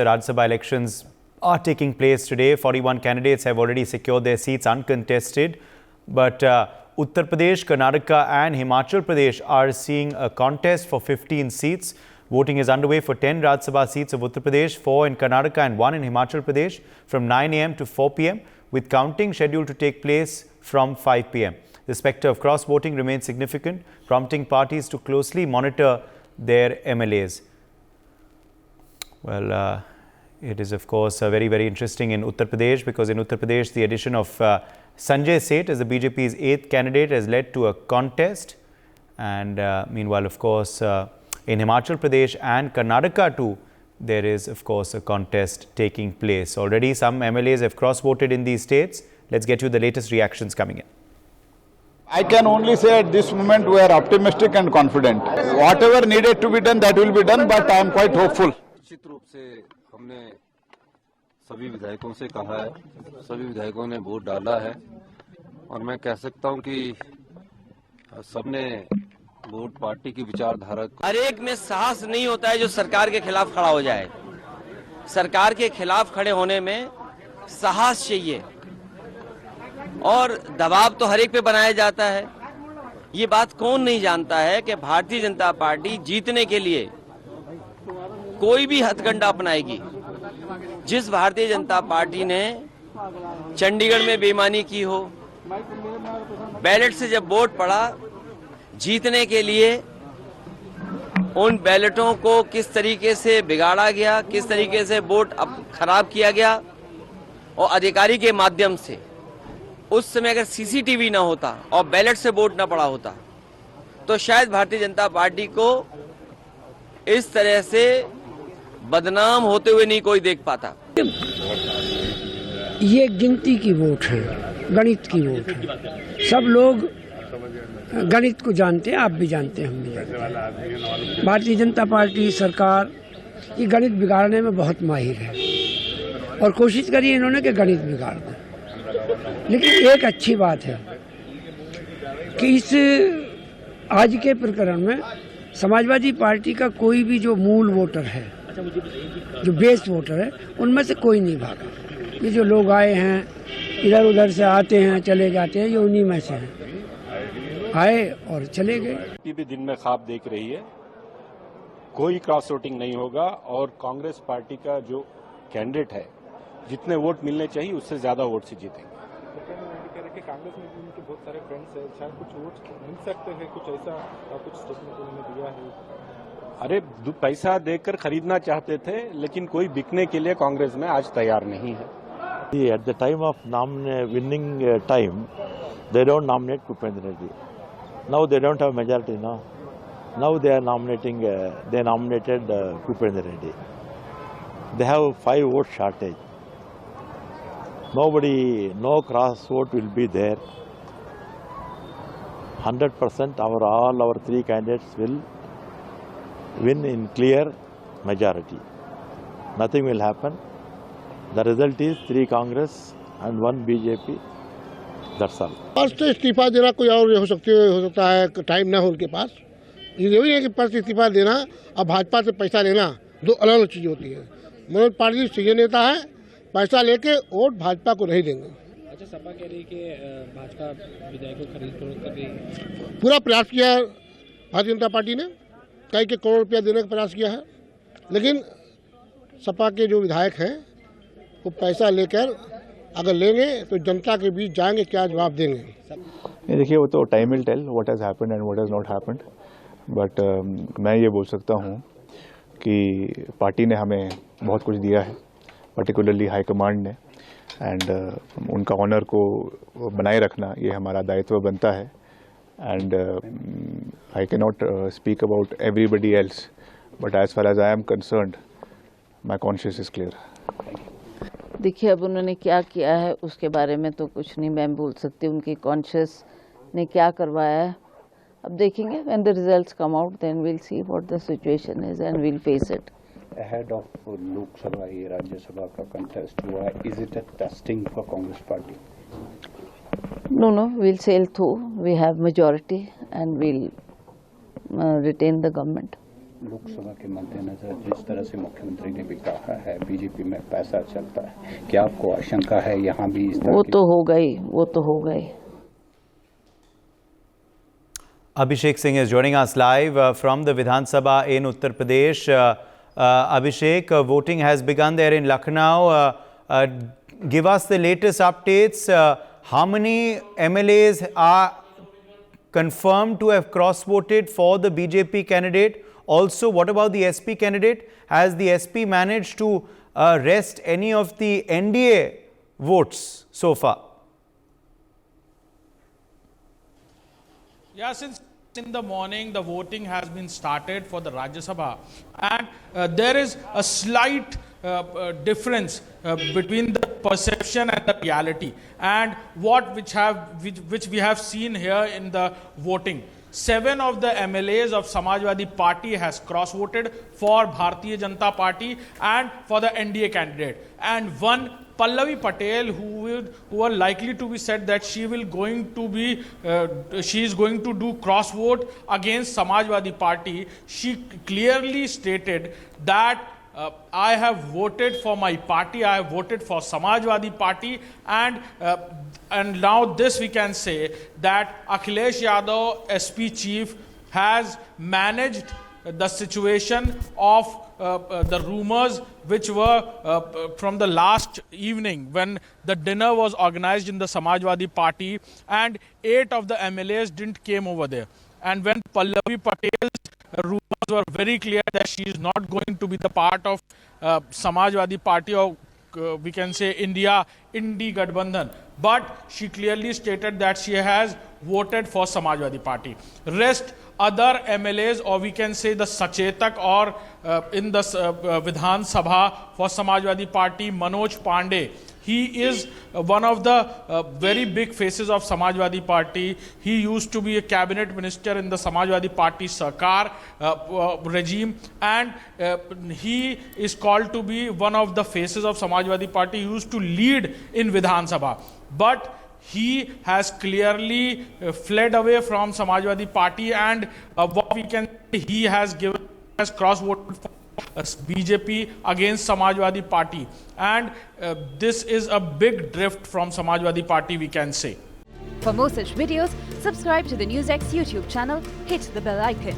Rajya Sabha elections are taking place today. 41 candidates have already secured their seats uncontested. But Uttar Pradesh, Karnataka and Himachal Pradesh are seeing a contest for 15 seats. Voting is underway for 10 Rajya Sabha seats of Uttar Pradesh, 4 in Karnataka and 1 in Himachal Pradesh from 9 a.m. to 4 p.m. with counting scheduled to take place from 5 p.m. The spectre of cross-voting remains significant, prompting parties to closely monitor their MLAs. Well, it is of course very, very interesting in Uttar Pradesh, because in Uttar Pradesh the addition of Sanjay Seth as the BJP's 8th candidate has led to a contest. And meanwhile, of course, in Himachal Pradesh and Karnataka too, there is of course a contest taking place. Already some MLAs have cross-voted in these states. Let's get you the latest reactions coming in. I can only say at this moment we are optimistic and confident. Whatever needed to be done, that will be done, but I am quite hopeful. निश्चित रूप से हमने सभी विधायकों से कहा है, सभी विधायकों ने वोट डाला है और मैं कह सकता हूं कि सबने वोट पार्टी की विचारधारा। हर एक में साहस नहीं होता है जो सरकार के खिलाफ खड़ा हो जाए। सरकार के खिलाफ खड़े होने में साहस चाहिए और दबाव तो हर एक पे बनाया जाता है। ये बात कौन नहीं जानता है कि भारतीय जनता पार्टी जीतने के लिए कोई भी हथकंडा अपनाएगी। जिस भारतीय जनता पार्टी ने चंडीगढ़ में बेईमानी की हो, बैलेट से जब वोट पड़ा, जीतने के लिए उन बैलेटों को किस तरीके से बिगाड़ा गया, किस तरीके से वोट खराब किया गया, और अधिकारी के माध्यम से उस समय अगर सीसीटीवी ना होता और बैलेट से वोट ना पड़ा होता तो शायद भारतीय जनता पार्टी को इस तरह से बदनाम होते हुए नहीं कोई देख पाता। ये गिनती की वोट है, गणित की वोट है। सब लोग गणित को जानते हैं, आप भी जानते हैं, हम भी जानते हैं। भारतीय जनता पार्टी सरकार ये गणित बिगाड़ने में बहुत माहिर है और कोशिश करी इन्होंने कि गणित बिगाड़ दें। लेकिन एक अच्छी बात है कि इस आज के प्रकरण में समाजवादी पार्टी का कोई भी जो मूल वोटर है, जो बेस वोटर है, उनमें से कोई नहीं भागा। ये जो लोग आए हैं, इधर उधर से आते हैं, चले जाते हैं, ये उन्हीं में से हैं। आए और चले गए। भी दिन में ख्वाब देख रही है, कोई क्रॉस वोटिंग नहीं होगा और कांग्रेस पार्टी का जो कैंडिडेट है, जितने वोट मिलने चाहिए उससे ज्यादा वोट से जीतेंगे। कांग्रेस में भी उनके बहुत सारे फ्रेंड्स हैं, शायद कुछ वोट मिल सकते हैं, कुछ ऐसा कुछ स्टेटमेंट उन्होंने दिया है। अरे पैसा देकर खरीदना चाहते थे, लेकिन कोई बिकने के लिए कांग्रेस में आज तैयार नहीं है। At the time of winning time, they don't nominate Bhupendra Reddy. Now they don't have majority now. Now they are nominating. They nominated Bhupendra Reddy. They have 5 vote shortage. Nobody, no cross vote will be there. 100% all our 3 candidates will win in clear majority. Nothing will happen. The result is 3 Congress and 1 BJP. That's all. Purse से इस्तीफा देना कोई और हो सकता है, time ना हो उनके पास। ये भी है कि पर्स इस्तीफा देना और भाजपा से पैसा लेना 2 अलग अलग चीज़ होती है। मनोज पाटिल सीनियर नेता है, पैसा लेके वोट भाजपा को नहीं देंगे। अच्छा, सपा कह रही है कि भाजपा विधायकों को खरीद फरोख्त कर रही है। पूरा प्रयास किया है भारतीय जनता पार्टी ने, कई के करोड़ रुपया देने का प्रयास किया है, लेकिन सपा के जो विधायक हैं वो पैसा लेकर अगर लेंगे तो जनता के बीच जाएंगे, क्या जवाब देंगे। देखिए, वो तो time will tell what has happened and what has not happened. But मैं ये बोल सकता हूँ कि पार्टी ने हमें बहुत कुछ दिया है, पर्टिकुलरली हाईकमांड ने, एंड उनका ऑनर को बनाए रखना ये हमारा दायित्व बनता है। And I can not speak about everybody else, but as far as I am concerned my conscious is clear. देखिए, अब उन्होंने क्या किया है उसके बारे में तो कुछ नहीं मैं बोल सकती, उनकी कॉन्शियस ने क्या करवाया है अब देखेंगे। When the results come out then we'll see what the situation is and we'll face it. Ahead of Lok Sabha ये राज्यसभा का कंटेस्ट हुआ है, is it a testing for Congress party? No, we'll sail through. We have majority and we'll retain the government. Lok Sabha के मद्देनजर जिस तरह से मुख्यमंत्री ने भी कहा है बीजेपी में पैसा चलता है, क्या आपको आशंका है यहाँ भी इस तरह वो तो हो गई। Abhishek Singh is joining us live from the Vidhan Sabha in Uttar Pradesh. Abhishek, voting has begun there in Lucknow. Give us the latest updates. How many MLAs are confirmed to have cross-voted for the BJP candidate? Also, what about the SP candidate? Has the SP managed to wrest any of the NDA votes so far? Yeah, since in the morning the voting has been started for the Rajya Sabha, and there is a slight difference between the perception and the reality, and which we have seen here in the voting. 7 of the MLAs of Samajwadi Party has cross-voted for Bharatiya Janata Party and for the NDA candidate, and one Pallavi Patel, who are likely to be said that she is going to do cross vote against Samajwadi Party. She clearly stated that I have voted for my party, I have voted for Samajwadi Party, and now this we can say that Akhilesh Yadav, SP chief, has managed the situation of the rumors which were from the last evening when the dinner was organized in the Samajwadi Party, and 8 of the MLAs didn't came over there. And when Pallavi Patel's rumors were very clear that she is not going to be the part of Samajwadi Party, or we can say Indi Gadbandhan, but she clearly stated that she has voted for Samajwadi Party. Rest other MLAs, or we can say the Sachetak, or in the Vidhan Sabha for Samajwadi Party, Manoj Pandey. He is one of the very big faces of Samajwadi Party. He used to be a cabinet minister in the Samajwadi Party Sarkar regime, and he is called to be one of the faces of Samajwadi Party. He used to lead in Vidhan Sabha, but he has clearly fled away from Samajwadi Party, and what we can say, he has cross-voted for BJP against Samajwadi Party, and this is a big drift from Samajwadi Party, we can say. For more such videos, subscribe to the NewsX YouTube channel, hit the bell icon.